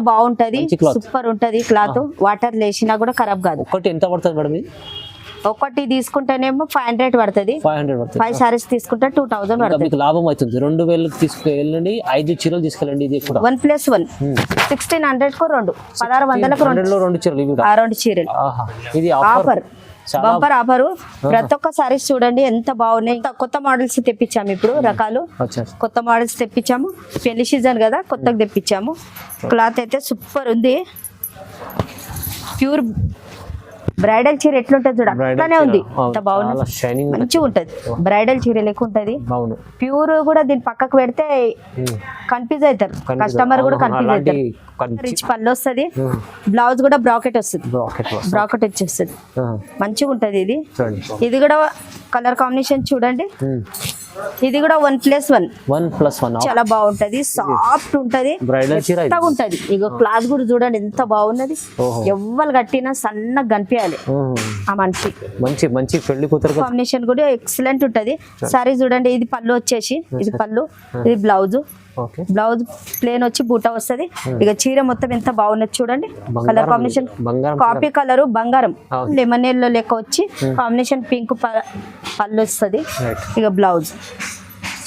బాగుంటది, సూపర్ ఉంటది cloth. Water లేసినా కూడా ఖరాబ్ కాదు. ఒకటి ఎంత పడుతుంది మేడం? ఒకటి తీసుకుంటేనేమో 500 పడుతుంది. 5 సారీస్ తీసుకుంటే 2000 పడుతుంది. మీకు లాభం అవుతుంది. 2000 తీసుకెళ్ళండి, 5 చీరలు తీసుకెళ్ళండి. ఇది కూడా 1+1 1600 కు 2 1600కు 2 చీరలు. ఇవి 2 చీరలు. ఇది ఆఫర్, బంపర్ ఆఫర్. ప్రతి ఒక్క సారీస్ చూడండి ఎంత బాగున్నాయి. కొత్త మోడల్స్ తెప్పించాము ఇప్పుడు, రకాలు కొత్త మోడల్స్ తెప్పించాము. పెళ్లి సీజన్ కదా, కొత్తగా తెప్పించాము. క్లాత్ అయితే సూపర్ ఉంది. ప్యూర్ బ్రైడల్ చీర ఎట్లుంటది చూడ అట్లానే ఉంది. అంత బాగుంది, మంచిగా ఉంటది. బ్రైడల్ చీర లెక్క ఉంటది. ప్యూర్ కూడా దీని పక్కకు పెడితే కన్ఫ్యూజ్ అవుతారు కస్టమర్, కూడా కన్ఫ్యూజ్ అవుతారు. రిచ్ పళ్ళు వస్తుంది. బ్లౌజ్ కూడా బ్రాకెట్ వస్తుంది, బ్రాకెట్ వచ్చేస్తుంది. మంచిగా ఉంటది ఇది. ఇది కూడా కలర్ కాంబినేషన్ చూడండి. ఇది కూడా 1+1 చాలా బాగుంటది. సాఫ్ట్ ఉంటది, మెత్తగా ఉంటది. ఇగో క్లాత్ కూడా చూడండి ఎంత బాగున్నది. ఎవ్వరు కట్టినా సన్నగా కనిపించాలి ఆ మనిషి. మంచి మంచి పెళ్లి కూతురు కాంబినేషన్ కూడా ఎక్సలెంట్ ఉంటది. సారీ చూడండి, ఇది పళ్ళు వచ్చేసి, ఇది పళ్ళు, ఇది బ్లౌజ్. బ్లౌజ్ ప్లేన్ వచ్చి బూటా వస్తుంది. ఇక చీర మొత్తం ఎంత బాగున్నది చూడండి. కలర్ కాంబినేషన్ కాపీ కలర్ బంగారం, లెమన్ ఎల్లో లెక్క వచ్చి కాంబినేషన్ పింక్ పళ్ళు వస్తుంది. ఇక బ్లౌజ్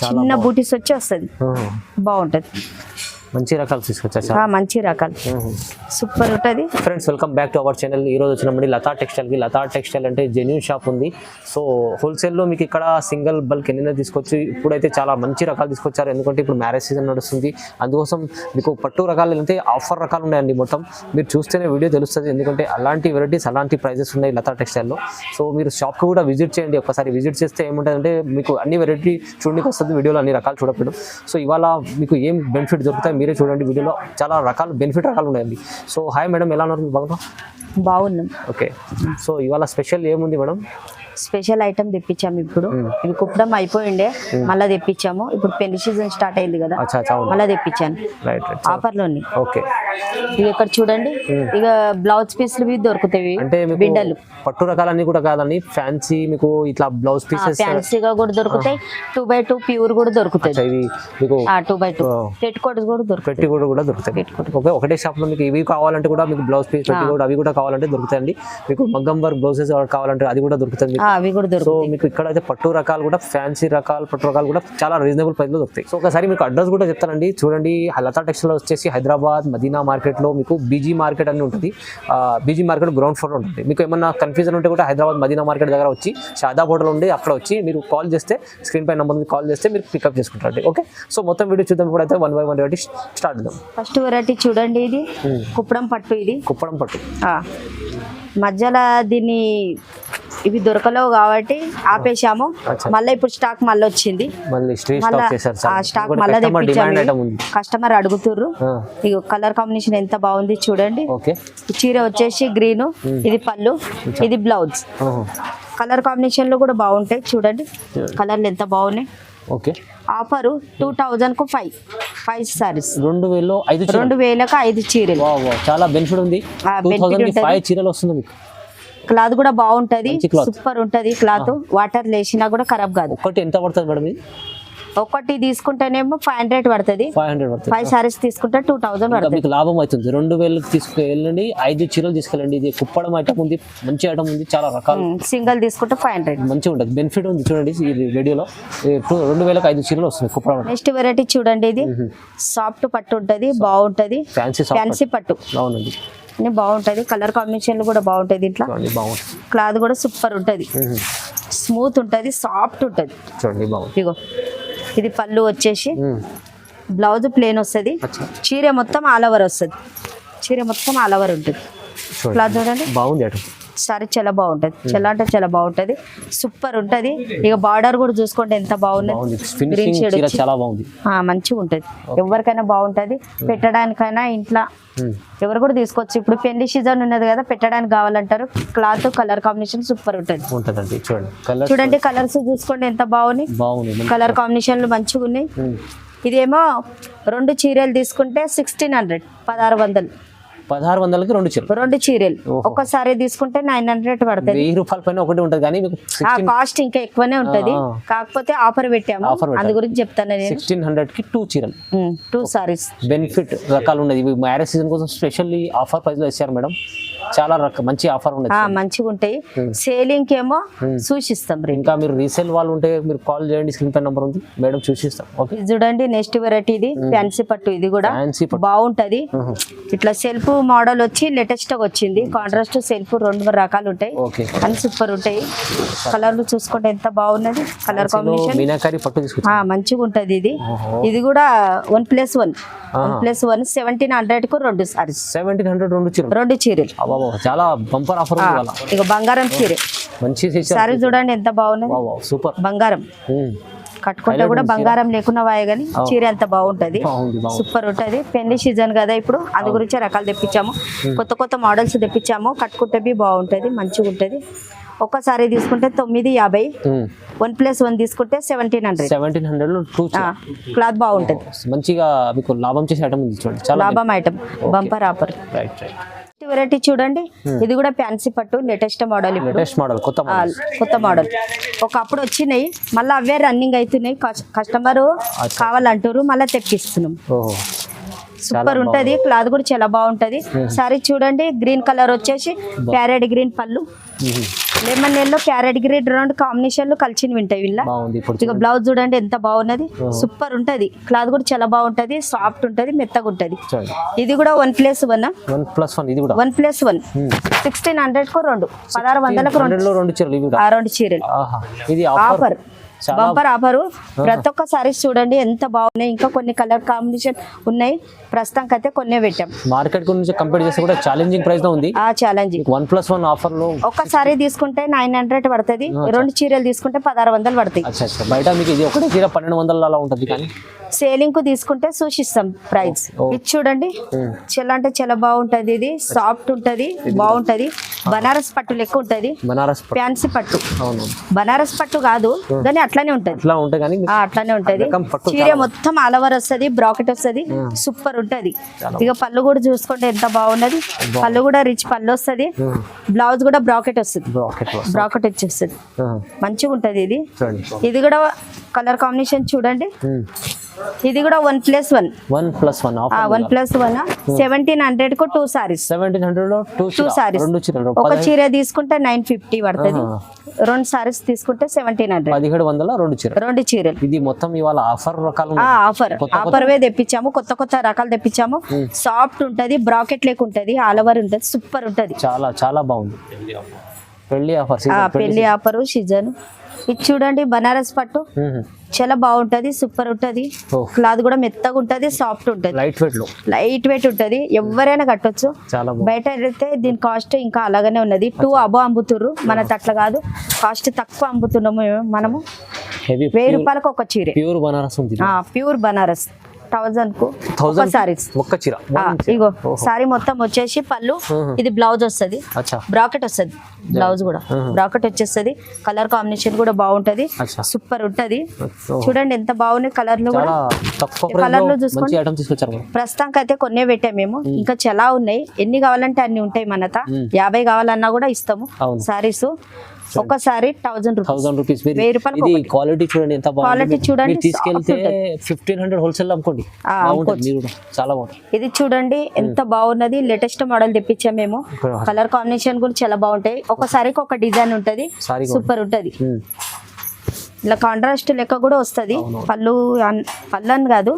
చిన్న బూటీస్ వచ్చి వస్తుంది, బాగుంటది. మంచి రకాలు తీసుకొచ్చా, మంచి రకాలు సూపర్ ఉంటది. Friends, welcome back to our channel. ఈ రోజు వచ్చినప్పుడు లతా టెక్స్టైల్ కి. లతా టెక్స్టైల్ అంటే జెన్యూన్ షాప్ ఉంది. సో హోల్సేల్లో మీకు ఇక్కడ సింగిల్ బల్క్ ఎన్నైనా తీసుకొచ్చి ఇప్పుడైతే చాలా మంచి రకాలు తీసుకొచ్చారు. ఎందుకంటే ఇప్పుడు మ్యారేజ్ సీజన్ నడుస్తుంది. అందుకోసం మీకు పట్టు రకాలు వెళ్తే ఆఫర్ రకాలు ఉన్నాయండి. మొత్తం మీరు చూస్తేనే వీడియో తెలుస్తుంది. ఎందుకంటే అలాంటి వెరైటీస్, అలాంటి ప్రైజెస్ ఉన్నాయి లతా టెక్స్టైల్లో. సో మీరు షాప్కి కూడా విజిట్ చేయండి. ఒకసారి విజిట్ చేస్తే ఏముంటుందంటే మీకు అన్ని వెరైటీ చూడడానికి వస్తుంది. వీడియోలో అన్ని రకాలు చూడకపోవడం. సో ఇవాళ మీకు ఏం బెనిఫిట్ దొరుకుతాయి మీరే చూడండి. వీడియోలో చాలా రకాల బెనిఫిట్ రకాలు ఉన్నాయండి. సో హాయ్ మేడం, ఎలా ఉన్నారు? బాగున్నాం. ఓకే, సో ఇవాళ స్పెషల్ ఏముంది మేడం? స్పెషల్ ఐటమ్ తెప్పించాము. ఇప్పుడు ఇవి కుప్పడం అయిపోయిండే, మళ్ళీ తెప్పించాము. ఇప్పుడు పెళ్లి సీజన్ స్టార్ట్ అయింది కదా, మళ్ళీ తెప్పించాను ఆఫర్లోని. ఓకే, ఇవి ఇక్కడ చూడండి. ఇక బ్లౌజ్ పీస్లు దొరుకుతాయి. అంటే బిడ్డలు పట్టు రకాలన్నీ కూడా కాదండి, ఫ్యాన్సీ మీకు ఇట్లా బ్లౌజ్ పీసెస్ ఫ్యాన్సీగా కూడా దొరుకుతాయి. 2x2 ప్యూర్ కూడా దొరుకుతాయి. 2x2 పెట్ కోట్ కూడా దొరుకుతాయి. పెట్టి కూడా దొరుకుతాయి. ఓకే, ఒకటే షాప్ లో మీకు ఇవి కావాలంటే కూడా మీకు బ్లౌజ్ పీస్ పెట్టి కూడా అవి కూడా కావాలంటే దొరుకుతాయండి. మీకు మగ్గం వర్క్ బ్లౌజెస్ కావాలంటే అది కూడా దొరుకుతుంది. అవి కూడా దొరుకుతాయి. సో మీకు ఇక్కడ అయితే పట్టు రకాలు కూడా, ఫ్యాన్సీ రకాలు, పట్టు రకాలు కూడా చాలా రీజనబుల్ ప్రైస్ లో దొరుకుతాయి. సో ఒకసారి మీకు అడ్రస్ కూడా చెప్తానండి. చూడండి, లతా టెక్స్టైల్ వచ్చేసి హైదరాబాద్ మదీనా మార్కెట్ లో మీకు బీజీ మార్కెట్ అని ఉంటుంది. బీజీ మార్కెట్ గ్రౌండ్ ఫ్లోర్ ఉంటుంది. మీకు ఏమన్నా కన్ఫ్యూజన్ ఉంటే కూడా హైదరాబాద్ మదీనా మార్కెట్ దగ్గర వచ్చి షాదాబ్ హోటల్ ఉండి అక్కడ వచ్చి మీరు కాల్ చేస్తే, స్క్రీన్ పై నంబర్ కాల్ చేస్తే మీరు పికప్ చేసుకుంటారండి. ఓకే, సో మొత్తం వీడియో చూద్దాం. ఇప్పుడు అయితే 1 by 1 వెరైటీ స్టార్ట్ చేద్దాం. ఫస్ట్ వెరైటీ చూడండి, ఇది కుప్పడం పట్టు. ఇది కుప్పడం పట్టు. మధ్యలో దీన్ని ఇవి దొరకలేవు కాబట్టి ఆపేసాము. మళ్ళీ ఇప్పుడు స్టాక్ మళ్ళీ వచ్చింది. స్టాక్ మళ్ళీ తెప్పించాము. కస్టమర్ అడుగుతుర్రు. ఇక కలర్ కాంబినేషన్ ఎంత బాగుంది చూడండి. చీర వచ్చేసి గ్రీన్, ఇది పళ్ళు, ఇది బ్లౌజ్. కలర్ కాంబినేషన్ లో కూడా బాగుంటాయి చూడండి. కలర్లు ఎంత బాగున్నాయి. ఓకే, ఆఫర్ 2000 కు 5 సారీస్. 2000కు 5 చీరలు. చాలా బెనిఫిట్ ఉంది. 5 చీరలు వస్తుంది మీకు. క్లాత్ కూడా బాగుంటది, సూపర్ ఉంటది క్లాత్. వాటర్ లేసినా కూడా ఖరాబ్ కాదు. ఒకటి ఎంత పడుతుంది మేడం? ఒకటి తీసుకుంటేనేమో 500 పడుతుంది. 5 సారీస్ తీసుకుంటే 2000 పడుతుంది. మీకు లాభం అవుతుంది. 2000 తీసుకెళ్ళండి, 5 చీరలు తీసుకెళ్ళండి. ఇది కుప్పడం ఐటమ్ ఉంది, మంచి ఐటమ్ ఉంది, చాలా రకాలు. సింగిల్ తీసుకుంటే 500 మంచిగా ఉంటుంది, బెనిఫిట్ ఉంది. చూడండి ఈ వీడియోలో 2000కు 5 చీరలు వస్తుంది కుప్పడం. నెక్స్ట్ వెరైటీ చూడండి, ఇది సాఫ్ట్ పట్టు ఉంటది, బాగుంటది. ఫ్యాన్సీ పట్టు. అవునండి, బాగుంటది. కలర్ కాంబినేషన్ కూడా బాగుంటది. ఇట్లా క్లాత్ కూడా సూపర్ ఉంటది, స్మూత్ ఉంటది, సాఫ్ట్ ఉంటది. చూడండి బాగుంది. ఇగో ఇది పళ్ళు వచ్చేసి, బ్లౌజ్ ప్లేన్ వస్తుంది. చీర మొత్తం ఆల్ ఓవర్ వస్తుంది. చీర మొత్తం ఆల్ ఓవర్ ఉంటుంది. క్లాత్ చూడండి బాగుంది. సారీ చాలా బాగుంటది, చాలా అంటే చాలా బాగుంటది, సూపర్ ఉంటది. ఇక బార్డర్ కూడా చూసుకోండి ఎంత బాగున్నది. గ్రీన్ షేడ్ చాలా బాగుంది, మంచిగా ఉంటది. ఎవరికైనా బాగుంటది, పెట్టడానికైనా ఇంట్లో ఎవరు కూడా తీసుకోవచ్చు. ఇప్పుడు పెళ్లి సీజన్ ఉన్నది కదా, పెట్టడానికి కావాలంటారు. క్లాత్ కలర్ కాంబినేషన్ సూపర్ ఉంటది. చూడండి కలర్స్ చూసుకోండి ఎంత బాగున్నాయి. కలర్ కాంబినేషన్లు మంచిగా ఉన్నాయి. ఇదేమో 2 చీరలు తీసుకుంటే 1600, 1600. 1600కి 2 చీరలు. 2 చీరలు ఒక్కసారి తీసుకుంటే 900 పడుతుంది. 1000 రూపాయల పైన ఒకటి ఉంటుంది కానీ మీకు కాస్ట్ ఇంకా ఎక్కువనే ఉంటది. కాకపోతే ఆఫర్ పెట్టాము, అందు గురించి చెప్తాను నేను. 1600కి 2 చీరలు, 2 సారీస్. బెనిఫిట్ రకాలు ఉన్నది. ఇవి మ్యారేజ్ సీజన్ కోసం స్పెషల్లీ ఆఫర్ ప్రైస్ లో ఇచ్చారు మేడం. చాలా మంచి ఆఫర్ ఉన్నది. మంచిగా ఉంటాయి. సేలింగ్ ఏమో సూచిస్తాం. ఇంకా మీరు రీసేల్ వాళ్ళు ఉంటే మీరు కాల్ చేయండి, స్క్రీన్ పై నెంబర్ ఉంది మేడం, చూసిస్తాం. ఓకే చూడండి నెక్స్ట్ వెరైటీ ఇది ఫ్యాన్సీ పట్టు. ఇది కూడా బాగుంటది. ఇట్లా సెల్ఫ్ మోడల్ వచ్చి లేటెస్ట్ గా వచ్చింది. కాంట్రాస్ట్ సెల్ఫ్ 2 రకాలు ఉంటాయి, అన్ని సూపర్ ఉంటాయి. కలర్లు చూసుకుంటే ఎంత బాగున్నది. కలర్ కాంబినేషన్ మీనాకారి పట్టు తీసుకుంటా మంచిగా ఉంటది. ఇది కూడా 1+1 1700 కు 2 సారీస్. 1700 2 చీరలు. చాలా బంపర్ ఆఫర్ ఉంది. ఇక బంగారం చీర మంచి సారీ చూడండి ఎంత బాగున్నది. సూపర్ బంగారం కట్టుకుంటే కూడా బంగారం లేకున్నా వాయ కానీ చీర ఎంత బాగుంటది. సూపర్ ఉంటది. పెళ్లి సీజన్ కదా ఇప్పుడు, అందు గురించి రకాలు తెప్పించాము. కొత్త కొత్త మోడల్స్ తెప్పించాము. కట్టుకుంటే బాగుంటది, మంచిగా ఉంటది. ఒక్కసారి తీసుకుంటే 950, 1+1 తీసుకుంటే 1700. క్లాత్ బాగుంటది. మంచిగా మీకు లాభం చేసే ఐటమ్ ఉంది చూడండి. చాలా లాభం ఐటమ్, బంపర్ ఆఫర్. వెరైటీ చూడండి. ఇది కూడా ఫ్యాన్సీ పట్టు లేటెస్ట్ మోడల్. కొత్త మోడల్. ఒకప్పుడు వచ్చినాయి, మళ్ళీ అవే రన్నింగ్ అవుతున్నాయి. కస్టమర్ కావాలంటారు, మళ్ళీ తెప్పిస్తున్నాం. సూపర్ ఉంటది. క్లాత్ కూడా చాలా బాగుంటది. సారీ చూడండి. గ్రీన్ కలర్ వచ్చేసి ప్యారెట్ గ్రీన్ పళ్ళు, లెమన్ ఎల్లో ప్యారెట్ గ్రీన్ 2 కాంబినేషన్లు కలిసి వింటాయి వీళ్ళ. ఇక బ్లౌజ్ చూడండి ఎంత బాగున్నది. సూపర్ ఉంటది. క్లాత్ కూడా చాలా బాగుంటది. సాఫ్ట్ ఉంటది, మెత్తగా ఉంటది. ఇది కూడా 1+1. 1+1 1600 కు 2, 1600కు 2 చీరలు. Offer, bumper offer. ప్రతి ఒక్క సారీస్ చూడండి ఎంత బాగున్నాయి. ఇంకా కొన్ని కలర్ కాంబినేషన్ ఉన్నాయి. ప్రస్తుతానికి అయితే కొన్ని పెట్టాం. మార్కెట్ గురించి కంపేర్ చేస్తే కూడా ఛాలెంజింగ్ ప్రైస్ లో ఉంది. ఛాలెంజింగ్. 1+1 ఆఫర్ లో ఒక సారీ తీసుకుంటే 900 పడుతుంది. 2 చీరలు తీసుకుంటే 1600 పడుతాయి. బయట మీకు ఇది ఒకటి చీర 1200 అలా ఉంటుంది, కానీ సేలింగ్ కు తీసుకుంటే సూచిస్తాం ప్రైస్. ఇది చూడండి చాలా అంటే చాలా బాగుంటది. ఇది సాఫ్ట్ ఉంటది, బాగుంటది. బనారస్ పట్టు లెక్క ఉంటది. ఫ్యాన్సీ పట్టు. బనారస్ పట్టు కాదు కానీ అట్లానే ఉంటది. అట్లానే ఉంటది. చీర మొత్తం ఆల్ ఓవర్ వస్తుంది, బ్రాకెట్ వస్తుంది. సూపర్ ఉంటది. ఇక పళ్ళు కూడా చూసుకుంటే ఎంత బాగున్నది. పళ్ళు కూడా రిచ్ పళ్ళు వస్తుంది. బ్లౌజ్ కూడా బ్రాకెట్ వస్తుంది. బ్రాకెట్ వచ్చేస్తుంది. మంచిగా ఉంటది. ఇది కూడా కలర్ కాంబినేషన్ చూడండి. ఇది కూడా 1+1 1700 కు 2 సారీస్. 2 సారీస్. ఒక చీర తీసుకుంటే 950 పడుతుంది. 2 సారీస్ తీసుకుంటే 1700. 1700 2 చీరలు. ఇది మొత్తం ఇవాళ ఆఫర్ రకాలు. ఆఫర్ వే తెప్పించాము. కొత్త రకాలు తెప్పించాము. సాఫ్ట్ ఉంటది, బ్రాకెట్ లేక ఉంటది, ఆల్ ఓవర్ ఉంటది. సూపర్ ఉంటది. చాలా బాగుంది. పెళ్లి ఆఫర్ సీజన్. ఇది చూడండి బనారస్ పట్టు చాలా బాగుంటది. సూపర్ ఉంటది. క్లాత్ కూడా మెత్తగా ఉంటది, సాఫ్ట్ ఉంటది, లైట్ వెయిట్ ఉంటది. ఎవరైనా కట్టొచ్చు. బయట అయితే దీని కాస్ట్ ఇంకా అలాగనే ఉన్నది. 2 అబో అమ్ముతుర్రు. మన అట్లా కాదు, కాస్ట్ తక్కువ అమ్ముతున్నాము మనము. 1000 రూపాయలకు ఒక చీర. ప్యూర్ బనారస్ 1000 కు ఒక్క చీర. ఇగో సారీ మొత్తం వచ్చేసి పళ్ళు. ఇది బ్లౌజ్ వస్తుంది, బ్రాకెట్ వస్తుంది. బ్లౌజ్ కూడా బ్రాకెట్ వచ్చేస్తుంది. కలర్ కాంబినేషన్ కూడా బాగుంటది. సూపర్ ఉంటది. చూడండి ఎంత బాగున్నాయి కలర్లు కూడా. కలర్లు చూసుకోండి. ప్రస్తుతానికి అయితే కొన్నే పెట్టాము మేము. ఇంకా చాలా ఉన్నాయి. ఎన్ని కావాలంటే అన్ని ఉంటాయి. మనత 50 కావాలన్నా కూడా ఇస్తాము సారీస్. ఒకసారి 1000 రూపీస్. 1000 రూపాయలు. క్వాలిటీ చూడండి ఎంత బాగుంది. క్వాలిటీ చూడండి. తీసుకెళ్తే 1500 హోల్సేల్ అమ్ముకోండి. చాలా బాగుంది. ఇది చూడండి ఎంత బాగున్నది. లేటెస్ట్ మోడల్ తెప్పించాం మేము. కలర్ కాంబినేషన్ కూడా చాలా బాగుంటాయి. ఒకసారికి ఒక డిజైన్ ఉంటది. సూపర్ ఉంటది. ఇలా కాంట్రాస్ట్ లెక్క కూడా వస్తుంది. పళ్ళు అని కాదు,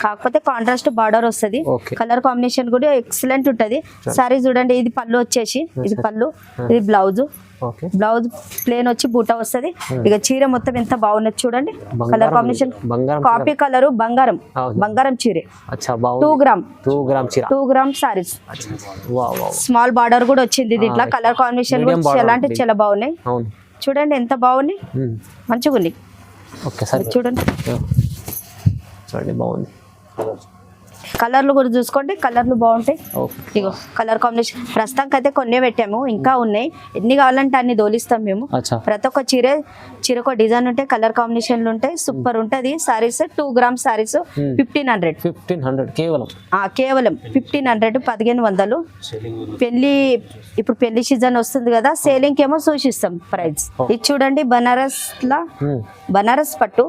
కాకపోతే కాంట్రాస్ట్ బార్డర్ వస్తుంది. కలర్ కాంబినేషన్ కూడా ఎక్సలెంట్ ఉంటది. సారీ చూడండి. ఇది పళ్ళు వచ్చేసి, ఇది పళ్ళు, ఇది బ్లౌజ్. బ్లౌజ్ ప్లేన్ వచ్చి బూటా వస్తుంది. ఇక చీర మొత్తం ఎంత బాగున్నది చూడండి. Colour combination copy colour. బంగారం చీర 2 గ్రామ్ సారీస్. స్మాల్ బార్డర్ కూడా వచ్చింది దీంట్లో. కలర్ కాంబినేషన్ చాలా అంటే చాలా బాగున్నాయి. చూడండి ఎంత బాగున్నాయి, మంచిగా ఉంది. చూడండి బాగుంది. కలర్లు కూడా చూసుకోండి, కలర్లు బాగుంటాయి. ఓకే. ఇగో కలర్ కాంబినేషన్ ప్రస్తుతానికి అయితే కొన్నే పెట్టాము, ఇంకా ఉన్నాయి. ఎన్ని కావాలంటే అన్ని దోలిస్తాం మేము. అచ్చా. ప్రతి ఒక్క చీరకు డిజైన్ ఉంటాయి, కలర్ కాంబినేషన్లు ఉంటాయి. సూపర్ ఉంటది సారీస్. 2 గ్రామ్స్ సారీస్ 1500 కేవలం కేవలం 1500 1500. పెళ్లి ఇప్పుడు పెళ్లి సీజన్ వస్తుంది కదా, సేలింగ్ ఏమో సూచిస్తాం ప్రైస్. ఇది చూడండి బనారస్ లా, బనారస్ పట్టు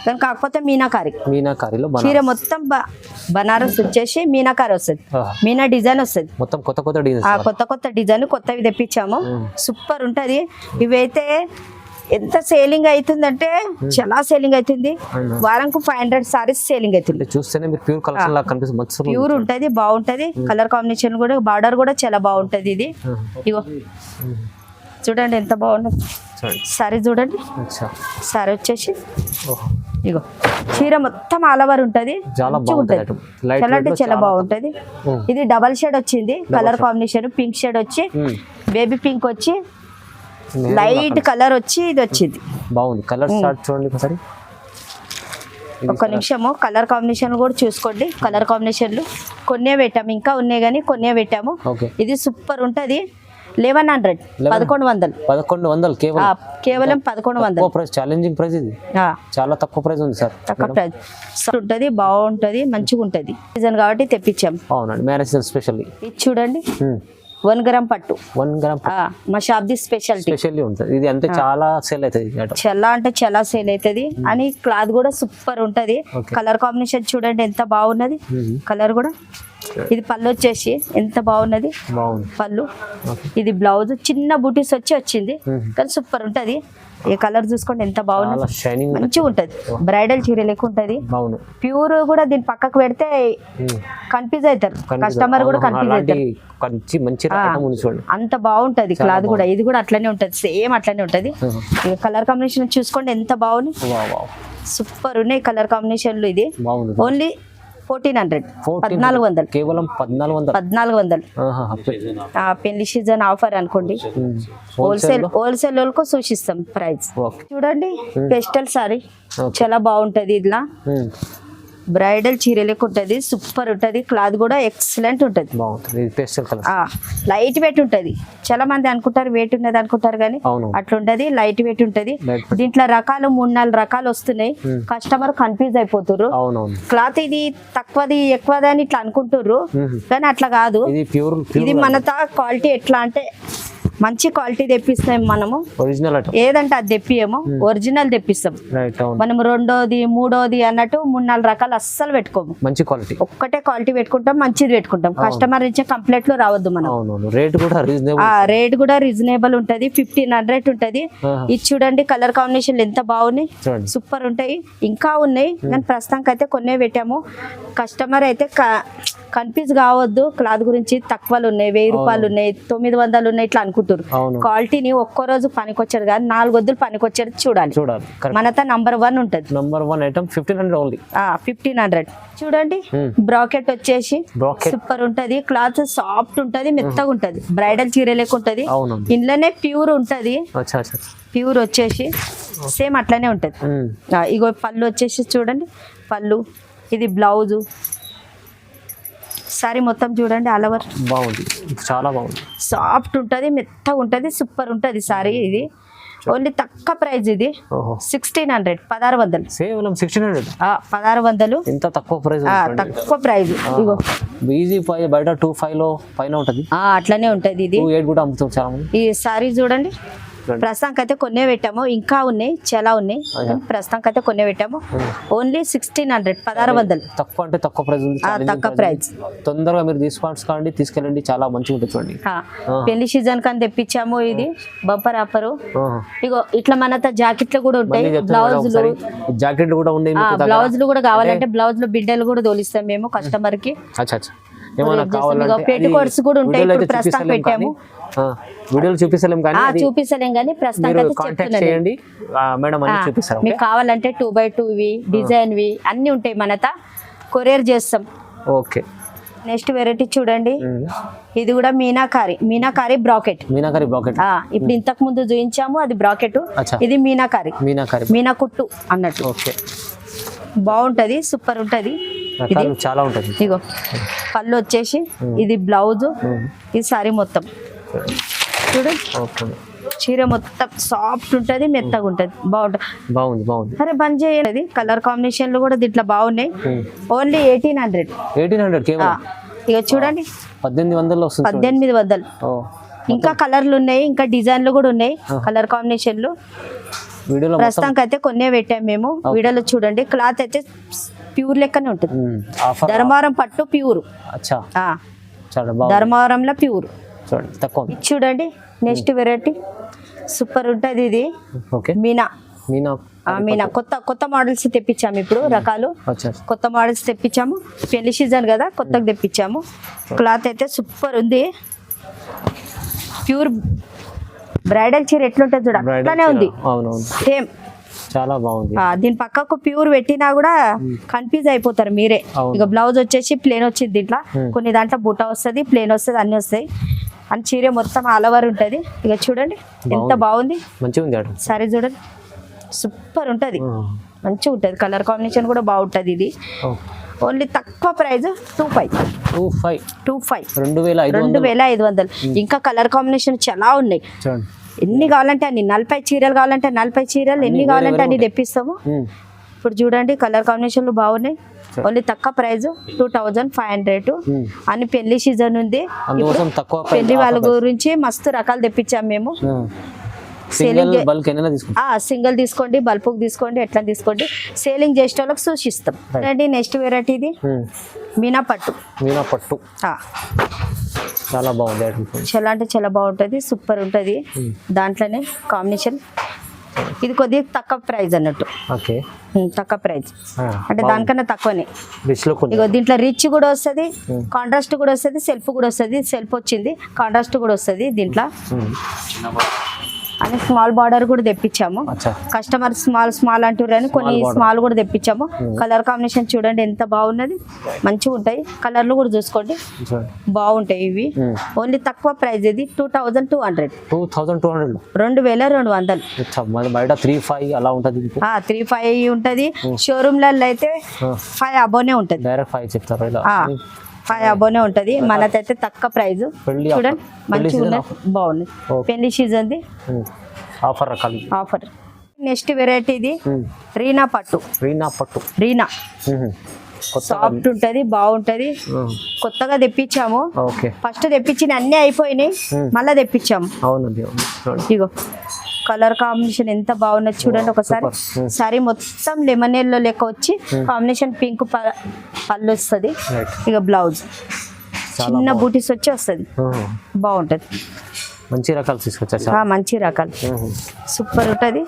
కానీ కాకపోతే మీనాకారిలో చీర మొత్తం బనారస్ వచ్చేసి మీనాకారి వస్తుంది, మీనా డిజైన్ వస్తుంది. మొత్తం కొత్త డిజైన్ కొత్తవి తెప్పించాము. సూపర్ ఉంటది. ఇవైతే ఎంత సేలింగ్ అవుతుందంటే చాలా సేలింగ్ అవుతుంది. వారంకు 500 సారీస్ సేలింగ్ అవుతుంది. చూస్తేనే మీరు ప్యూర్ కలెక్షన్ లాగా కనిపిస్తుంది. ప్యూర్ ఉంటది, బాగుంటది. కలర్ కాంబినేషన్ కూడా, బార్డర్ కూడా చాలా బాగుంటది. ఇది ఇగో చూడండి ఎంత బాగుంది సారీ. చూడండి సారీ వచ్చేసి ఇగో చీర మొత్తం ఆల్ ఓవర్ ఉంటది, చాలా అంటే చాలా బాగుంటది. ఇది డబల్ షేడ్ వచ్చింది కలర్ కాంబినేషన్. పింక్ షేడ్ వచ్చి, బేబీ పింక్ వచ్చి, లైట్ కలర్ వచ్చి ఇది వచ్చింది. బాగుంది కలర్. చూడండి ఒకసారి, ఒక్క నిమిషము. కలర్ కాంబినేషన్ కూడా చూసుకోండి. కలర్ కాంబినేషన్లు కొన్నే పెట్టాము, ఇంకా ఉన్నాయి కానీ కొన్నే పెట్టాము. ఇది సూపర్ ఉంటది. 1100 1100 కేవలం 1100. ఛాలెంజింగ్ ప్రైస్ ఇది, చాలా తక్కువ ప్రైస్ ఉంది సార్. తక్కువ ప్రైస్ ఉంటది, బాగుంటది, మంచిగా ఉంటది. సీజన్ కాబట్టి తెప్పించాం. అవునండి, మ్యారేజ్ స్పెషల్. ఇది చూడండి 1 గ్రామ్ పట్టు. 1 గ్రామ్ మా షాప్ ది స్పెషల్లీ ఉంటుంది. ఇది అంటే చాలా సేల్ అవుతుంది, చాలా అంటే చాలా సేల్ అవుతుంది. అని క్లాత్ కూడా సూపర్ ఉంటది. కలర్ కాంబినేషన్ చూడండి ఎంత బాగున్నది. కలర్ కూడా. ఇది పళ్ళు వచ్చేసి ఎంత బాగున్నది పళ్ళు. ఇది బ్లౌజ్ చిన్న బూటీస్ వచ్చింది కానీ సూపర్ ఉంటది. ఈ కలర్ చూసుకోండి ఎంత బాగుంది, మంచిగా ఉంటది. బ్రైడల్ చీర లెక్క ఉంటది. ప్యూర్ కూడా దీని పక్కకు పెడితే కన్ఫ్యూజ్ అవుతారు కస్టమర్ కూడా, కన్ఫ్యూజ్ అవుతారు. అంత బాగుంటది క్లాత్ కూడా. ఇది కూడా అట్లనే ఉంటది, సేమ్ అట్లనే ఉంటది. కలర్ కాంబినేషన్ చూసుకోండి ఎంత బాగుంది, సూపర్ ఉన్నాయి కలర్ కాంబినేషన్లు. ఇది ఓన్లీ 1400 కేవలం 1400. పెళ్లి సీజన్ ఆఫర్ అనుకోండి. హోల్సేల్ వాళ్ళకు సూచిస్తాం ప్రైస్. చూడండి పెస్టల్ సారీ చాలా బాగుంటది. ఇట్లా బ్రైడల్ చీర లెక్క ఉంటది, సూపర్ ఉంటది. క్లాత్ కూడా ఎక్సలెంట్ ఉంటది, లైట్ వెయిట్ ఉంటది. చాలా మంది అనుకుంటారు వెయిట్ ఉన్నది అనుకుంటారు కానీ అట్లా ఉంటది, లైట్ వెయిట్ ఉంటది. దీంట్లో రకాలు 3-4 రకాలు వస్తున్నాయి. Customer confuse అయిపోతుర్రు. క్లాత్ ఇది తక్కువది ఎక్కువది అని ఇట్లా అనుకుంటుర్రు కానీ అట్లా కాదు. ఇది మన క్వాలిటీ ఎట్లా అంటే మంచి క్వాలిటీ తెప్పిస్తాం మనము. ఒరిజినల్ ఏదంటే అది తెప్పియము, ఒరిజినల్ తెప్పిస్తాం. మనం 2ోది 3ోది అన్నట్టు 3-4 రకాలు అస్సలు పెట్టుకోము. మంచి క్వాలిటీ ఒక్కటే క్వాలిటీ పెట్టుకుంటాం, మంచిది పెట్టుకుంటాం. కస్టమర్ ఇచ్చే కంప్లైంట్లు రావద్దు మనం. రేట్ కూడా రీజనబుల్ ఉంటది. 1500 ఉంటది. ఇది చూడండి కలర్ కాంబినేషన్ ఎంత బాగున్నాయి, సూపర్ ఉంటాయి. ఇంకా ఉన్నాయి కానీ ప్రస్తుతానికి అయితే కొన్నే పెట్టాము. కస్టమర్ అయితే కన్ఫ్యూజ్ కావద్దు. క్లాత్ గురించి తక్కువలు ఉన్నాయి, 1000 రూపాయలు ఉన్నాయి, 900 ఉన్నాయి ఇట్లా అనుకుంటారు. క్వాలిటీని ఒక్కో రోజు పనికొచ్చాడు కానీ 4 వద్దులు పనికొచ్చేది చూడాలి. మనతో నంబర్ 1 ఉంటది. Number 1 item 1500. చూడండి బ్రాకెట్ వచ్చేసి సూపర్ ఉంటది. క్లాత్ సాఫ్ట్ ఉంటది, మెత్తగా ఉంటది. బ్రైడల్ చీర లెక్క ఉంటది. ఇంట్లోనే ప్యూర్ ఉంటది. ప్యూర్ వచ్చేసి సేమ్ అట్లనే ఉంటది. ఇగో పళ్ళు వచ్చేసి చూడండి పళ్ళు. ఇది బ్లౌజు. సారీ మొత్తం చూడండి ఆల్ ఓవర్ బాగుంది, చాలా బాగుంది. సాఫ్ట్ ఉంటది, మెత్తగా ఉంటది, సూపర్ ఉంటది సారీ. ఇది ఓన్లీ తక్కువ ప్రైస్. ఇది 1600 1600 కేవలం 1600 1600. ఎంత తక్కువ ప్రైస్, తక్కువ ప్రైస్. ఇగో ఈజీ బయట 25 లో పైన ఉంటది, అట్లనే ఉంటది. ఇది 28 కూడా అమ్ముతారు చాలా మంది. ఈ సారీ చూడండి ప్రస్తుతానికి అయితే కొన్నే పెట్టాము, ఇంకా ఉన్నాయి చాలా ఉన్నాయి. ప్రస్తుతానికి అయితే కొన్నే పెట్టాము. ఓన్లీ 1600 1600. తక్కువ అంటే తక్కువ ప్రైస్ ఉంది, తక్కువ ప్రైస్. తొందరగా మీరు తీసుకోండి, తీసుకెళ్ళండి, చాలా మంచిగా ఉంటుంది. చూడండి పెళ్లి సీజన్ కానీ తెప్పించాము. ఇది బంపర్ ఆఫర్. ఇగో ఇట్లా మనతో జాకెట్లు కూడా ఉంటాయి, బ్లౌజులు జాకెట్లు కూడా ఉన్నాయి. బ్లౌజులు కూడా కావాలంటే బ్లౌజ్ లో బిడ్డలు కూడా తోలిస్తాం మేము కస్టమర్ కి. పెట్టుకోట్స్ కూడా ఉంటాయి. ప్రస్తుతం పెట్టాము, వీడియోలు చూపిస్తలేం కానీ ప్రస్తుతం మీకు కావాలంటే 2x2 డిజైన్ వి అన్ని ఉంటాయి. మనత కొరియర్ చేస్తాం. ఓకే. నెక్స్ట్ వెరైటీ చూడండి. ఇది కూడా మీనాకారి బ్రాకెట్. ఇప్పుడు ఇంతకు ముందు చూపించాము అది బ్రాకెట్. ఇది మీనా కుట్టు అన్నట్టు. బాగుంటది, సూపర్ ఉంటది. రకాలు చాలా ఉంటుంది. ఇగో పళ్ళు వచ్చేసి ఇది బ్లౌజ్, ఇది సారీ మొత్తం చూడు. చీర మొత్తం సాఫ్ట్ ఉంటది, మెత్తగా ఉంటది, బాగుంటుంది. సరే బంద్ చేయండి. కలర్ కాంబినేషన్లు కూడా దీంట్లో బాగున్నాయి. ఓన్లీ 1800. ఇక చూడండి 1800. ఇంకా కలర్లు ఉన్నాయి, ఇంకా డిజైన్లు కూడా ఉన్నాయి, కలర్ కాంబినేషన్లు. ప్రస్తుతానికి అయితే కొన్నే పెట్టాం మేము. వీడియోలో చూడండి, క్లాత్ అయితే ప్యూర్ లెక్కనే ఉంటుంది. ధర్మవరం పట్టు ప్యూర్, ధర్మవరంలో ప్యూర్ చూడండి. నెక్స్ట్ వెరైటీ సూపర్ ఉంటది. ఇది మీనా కొత్త మోడల్స్ తెప్పించాము ఇప్పుడు. రకాలు కొత్త మోడల్స్ తెప్పించాము. పెళ్లి సీజన్ కదా, కొత్తగా తెప్పించాము. క్లాత్ అయితే సూపర్ ఉంది. ప్యూర్ బ్రైడల్ చీర ఎట్లుంటుంది చూడ, అట్లానే ఉంది సేమ్, చాలా బాగుంది. దీని పక్కకు ప్యూర్ పెట్టినా కూడా కన్ఫ్యూజ్ అయిపోతారు మీరే. ఇక బ్లౌజ్ వచ్చేసి ప్లేన్ వచ్చింది. దీంట్లో కొన్ని దాంట్లో బుట్ట వస్తుంది, ప్లేన్ వస్తుంది, అన్ని వస్తాయి. అని చీర మొత్తం ఆల్ ఓవర్ ఉంటుంది. ఇక చూడండి ఎంత బాగుంది, సరే చూడండి సూపర్ ఉంటుంది, మంచిగా ఉంటుంది. కలర్ కాంబినేషన్ కూడా బాగుంటుంది. ఇది ఓన్లీ తక్కువ ప్రైస్ 2500. ఇంకా కలర్ కాంబినేషన్ చాలా ఉన్నాయి. ఎన్ని కావాలంటే అన్ని, 40 చీరలు కావాలంటే 40 చీరలు, ఎన్ని కావాలంటే అన్ని తెప్పిస్తాము. ఇప్పుడు చూడండి కలర్ కాంబినేషన్లు బాగున్నాయి. ఓన్లీ తక్కువ ప్రైస్ 2500. అని పెళ్లి సీజన్ ఉంది, పెళ్లి వాళ్ళ గురించి మస్తు రకాలు తెప్పించాము మేము. సింగిల్ తీసుకోండి, బల్క్ తీసుకోండి, ఎట్లా తీసుకోండి. సేలింగ్ చేసే వాళ్ళకి సూచిస్తాం. రండి నెక్స్ట్ వెరైటీ ఇది మీనా పట్టు. చాలా బాగుంది, చాలా అంటే చాలా బాగుంటుంది, సూపర్ ఉంటుంది. దాంట్లోనే కాంబినేషన్ ఇది కొద్దిగా తక్కువ ప్రైస్ అన్నట్టు, తక్కువ ప్రైస్ అంటే దానికన్నా తక్కువనే. ఇగో దీంట్లో రిచ్ కూడా వస్తుంది, కాంట్రాస్ట్ కూడా వస్తుంది, సెల్ఫ్ కూడా వస్తుంది. సెల్ఫ్ వచ్చింది, కాంట్రాస్ట్ కూడా వస్తుంది దీంట్లో. అని స్మాల్ బార్డర్ కూడా తెప్పించాము. కస్టమర్ స్మాల్ అంటారని కొన్ని స్మాల్ కూడా తెప్పించాము. కలర్ కాంబినేషన్ చూడండి ఎంత బాగున్నది, మంచిగా ఉంటాయి. కలర్లు కూడా చూసుకోండి బాగుంటాయి. ఇవి ఓన్లీ తక్కువ ప్రైస్. ఇది 2200. 2200. 3,500 ఉంటది. షోరూమ్లలో అయితే 5 అబోనే ఉంటది, 5 అబోనే ఉంటది. మనకైతే తక్కువ ప్రైస్. చూడండి మంచిగా ఉన్నాయి, బాగున్నాయి. పెళ్లి సీజన్ది ఆఫర్. నెక్స్ట్ వెరైటీ ఇది రీనా పట్టు. సాఫ్ట్ ఉంటది, బాగుంటది. కొత్తగా తెప్పించాము. ఫస్ట్ తెప్పించిన అన్ని అయిపోయినాయి, మళ్ళా తెప్పించాము. ఇగో కలర్ కాంబినేషన్ ఎంత బాగున్నది చూడండి ఒకసారి. సారీ మొత్తం లెమన్ ఎల్లో లెక్క వచ్చి కాంబినేషన్ పింక్ పళ్ళు వస్తుంది. ఇక బ్లౌజ్ చిన్న బూటీస్ వచ్చి వస్తుంది, బాగుంటది. మంచి రకాలు తీసుకొచ్చా, మంచి రకాలు సూపర్ ఉంటది.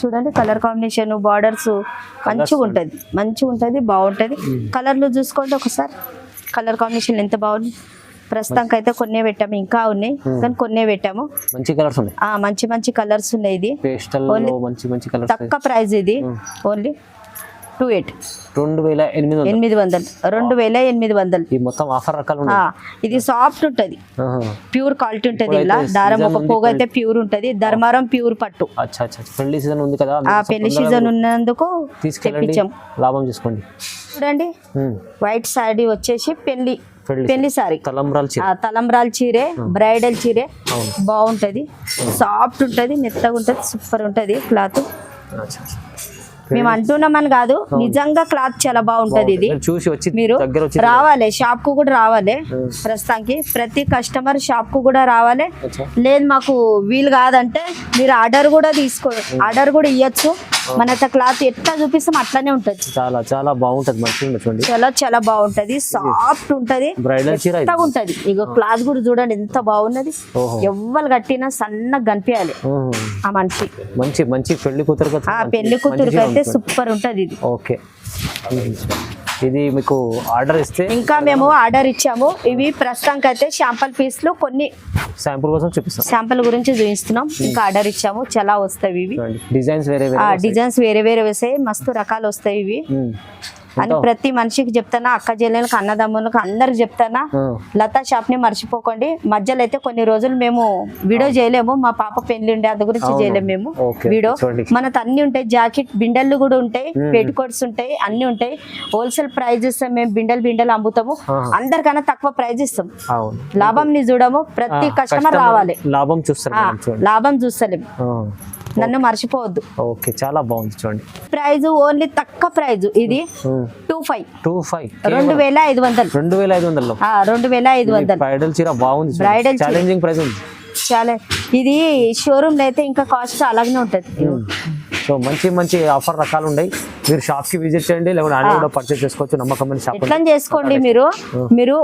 చూడండి కలర్ కాంబినేషన్, బార్డర్స్ మంచిగా ఉంటది, బాగుంటది. కలర్లు చూసుకోండి ఒకసారి, కలర్ కాంబినేషన్ ఎంత బాగుంది. ప్రస్తుతానికి అయితే కొన్నే పెట్టాము, ఇంకా ఉన్నాయి కానీ కొన్నే పెట్టాము. మంచి కలర్స్ ఉన్నాయి, మంచి కలర్స్ ఉన్నాయి. ఇది తక్కువ ప్రైస్. ఇది ఓన్లీ 2800. మొత్తం ఆఫర్ రకాలు. ఇది సాఫ్ట్ ఉంటది, ప్యూర్ క్వాలిటీ ఉంటది. ఇలా దారం ఒక పోగు అయితే ప్యూర్ ఉంటది. ధర్మారం ప్యూర్ పట్టు. పెళ్లి సీజన్ ఉంది కదా, పెళ్లి సీజన్ ఉన్నందుకు తెప్పించాం, లాభం చేసుకోండి. చూడండి వైట్ సారీ వచ్చేసి పెళ్లి సారీ, తలంబ్రాల చీరే, బ్రైడల్ చీరే, బాగుంటది. సాఫ్ట్ ఉంటది, మెత్తగా ఉంటది, సూపర్ ఉంటది క్లాత్. మేము అంటున్నామని కాదు, నిజంగా క్లాత్ చాలా బాగుంటది. ఇది మీరు రావాలి, షాప్ కు కూడా రావాలి. ప్రస్తుతానికి ప్రతి కస్టమర్ షాప్ కు కూడా రావాలి. లేదు మాకు వీలు కాదంటే మీరు ఆర్డర్ కూడా ఆర్డర్ కూడా ఇవ్వచ్చు. మన క్లాత్ ఎట్లా చూపిస్తాం అట్లానే ఉంటది. చాలా బాగుంటది, చాలా బాగుంటది, సాఫ్ట్ ఉంటది, మెత్తగా ఉంటది. ఇగో క్లాత్ కూడా చూడండి ఎంత బాగున్నది. ఎవ్వరు కట్టినా సన్నగా కనిపించాలి ఆ మనిషి. మంచి పెళ్లి కూతురుకి అయితే సూపర్ ఉంటది. ఇది ఓకే. ఇది మీకు ఆర్డర్ ఇస్తే ఇంకా మేము ఆర్డర్ ఇచ్చాము. ఇవి ప్రస్తుతానికి అయితే శాంపుల్ పీస్లు కొన్ని శాంపుల్ కోసం చూపిస్తాం, శాంపుల్ గురించి చూపిస్తున్నాం. ఇంకా ఆర్డర్ ఇచ్చాము, చాలా వస్తాయి. ఇవి డిజైన్స్ వేరే వేరే వస్తాయి, మస్తు రకాలు వస్తాయి. ఇవి అని ప్రతి మనిషికి చెప్తానా, అక్క చెల్లెలకు అన్నదమ్ములకు అందరికి చెప్తానా, లతా షాప్ ని మర్చిపోకండి. మధ్యలో అయితే కొన్ని రోజులు మేము వీడియో చేయలేము, మా పాప పెళ్లి ఉండే అందు గురించి చేయలేము మేము వీడియో. మనకు అన్ని ఉంటాయి, జాకెట్ బిండెళ్ళు కూడా ఉంటాయి, పెట్టుకోట్స్ ఉంటాయి, అన్ని ఉంటాయి. హోల్సేల్ ప్రైజ్ ఇస్తాం మేము, బిండెలు అమ్ముతాము, అందరికన్నా తక్కువ ప్రైజ్ ఇస్తాం. లాభం ని చూడము, ప్రతి కస్టమర్ రావాలి, లాభం చూస్తారు, లాభం చూస్తలేము, నన్ను మర్చిపోవద్దు. ఓకే, చాలా బాగుంది చూడండి. ప్రైజ్ ఓన్లీ తక్కువ ప్రైజ్, ఇది 2500 2500 బ్రైడల్ చీర బాగుంది, బ్రైడల్ ఛాలెంజింగ్ ప్రైస్ ఉంది చాలా. ఇది షోరూమ్ లో అయితే ఇంకా కాస్ట్ అలాగే ఉంటది. సో మంచి మంచి ఆఫర్ రకాలు ఉన్నాయి, మీరు షాప్ కి విజిట్ చేయండి, లేకపోతే ఆన్లైన్ కూడా పర్చేస్ చేసుకోవచ్చు. నమ్మకమైన షాప్ ఎట్లా చేసుకోండి మీరు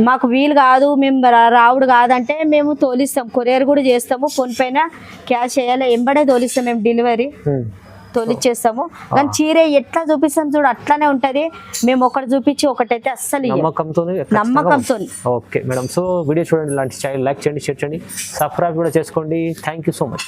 మాకు వీలు కాదు, మేము రావుడు కాదంటే మేము తోలిస్తాం, కొరియర్ కూడా చేస్తాము, ఫోన్ పైన క్యాష్ చేయాలి, ఎంబడే తోలిస్తాం మేము, డెలివరీ తోలిచ్చేస్తాము. కానీ చీర ఎట్లా చూపిస్తాం చూడు అట్లానే ఉంటది, మేము ఒకటి చూపించి ఒకటైతే అస్సలు నమ్మకంతో. ఓకే మేడం, సో వీడియో చూడండి, ఇలాంటి స్టైల్ లైక్ చేయండి, షేర్ చేయండి, సబ్స్క్రైబ్ కూడా చేసుకోండి. Thank you so much.